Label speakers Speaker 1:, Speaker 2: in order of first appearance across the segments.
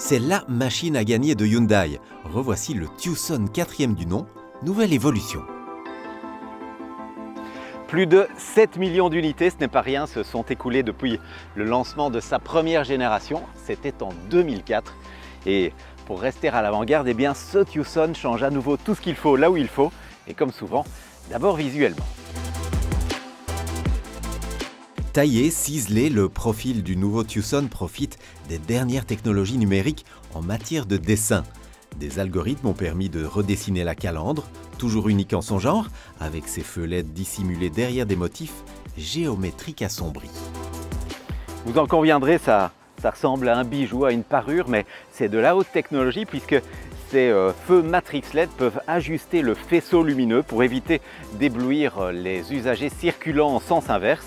Speaker 1: C'est la machine à gagner de Hyundai. Revoici le Tucson 4e du nom, nouvelle évolution.
Speaker 2: Plus de 7 millions d'unités, ce n'est pas rien, se sont écoulées depuis le lancement de sa première génération. C'était en 2004. Et pour rester à l'avant-garde, eh bien, ce Tucson change à nouveau tout ce qu'il faut là où il faut. Et comme souvent, d'abord visuellement.
Speaker 1: Taillé, ciselé, le profil du nouveau Tucson profite des dernières technologies numériques en matière de dessin. Des algorithmes ont permis de redessiner la calandre, toujours unique en son genre, avec ses feux LED dissimulés derrière des motifs géométriques assombris.
Speaker 2: Vous en conviendrez, ça ressemble à un bijou, à une parure, mais c'est de la haute technologie puisque ces feux Matrix LED peuvent ajuster le faisceau lumineux pour éviter d'éblouir les usagers circulant en sens inverse.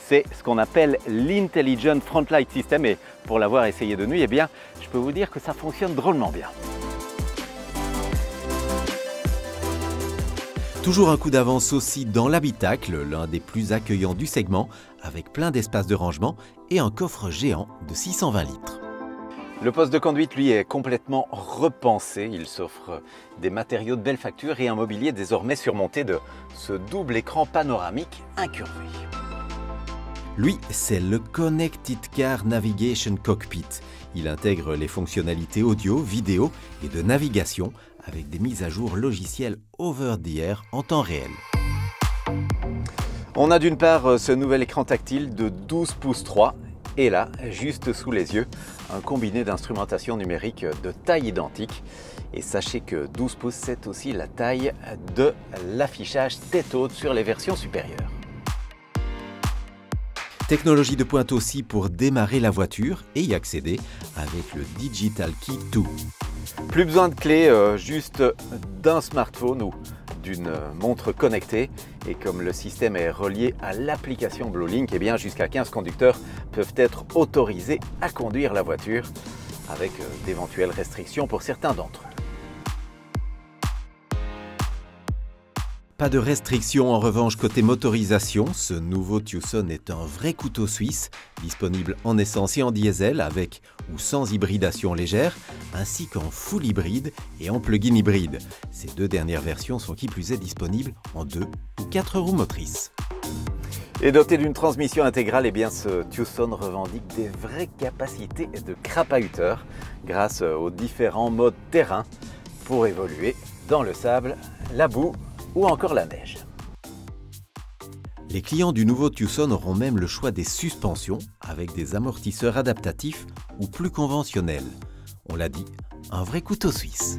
Speaker 2: C'est ce qu'on appelle l'Intelligent Front Light System et pour l'avoir essayé de nuit, eh bien, je peux vous dire que ça fonctionne drôlement bien.
Speaker 1: Toujours un coup d'avance aussi dans l'habitacle, l'un des plus accueillants du segment, avec plein d'espace de rangement et un coffre géant de 620 litres.
Speaker 2: Le poste de conduite, lui, est complètement repensé. Il s'offre des matériaux de belle facture et un mobilier désormais surmonté de ce double écran panoramique incurvé.
Speaker 1: Lui, c'est le Connected Car Navigation Cockpit. Il intègre les fonctionnalités audio, vidéo et de navigation avec des mises à jour logicielles over-the-air en temps réel.
Speaker 2: On a d'une part ce nouvel écran tactile de 12 pouces 3 et là, juste sous les yeux, un combiné d'instrumentation numérique de taille identique. Et sachez que 12 pouces, c'est aussi la taille de l'affichage tête haute sur les versions supérieures.
Speaker 1: Technologie de pointe aussi pour démarrer la voiture et y accéder avec le Digital Key 2.
Speaker 2: Plus besoin de clés, juste d'un smartphone ou d'une montre connectée. Et comme le système est relié à l'application BlueLink, eh bien jusqu'à 15 conducteurs peuvent être autorisés à conduire la voiture avec d'éventuelles restrictions pour certains d'entre eux.
Speaker 1: Pas de restrictions en revanche côté motorisation, ce nouveau Tucson est un vrai couteau suisse, disponible en essence et en diesel avec ou sans hybridation légère, ainsi qu'en full hybride et en plug-in hybride. Ces deux dernières versions sont qui plus est disponibles en 2 ou 4 roues motrices.
Speaker 2: Et doté d'une transmission intégrale, eh bien ce Tucson revendique des vraies capacités de crapahuteur grâce aux différents modes terrain pour évoluer dans le sable, la boue ou encore la neige.
Speaker 1: Les clients du nouveau Tucson auront même le choix des suspensions avec des amortisseurs adaptatifs ou plus conventionnels. On l'a dit, un vrai couteau suisse.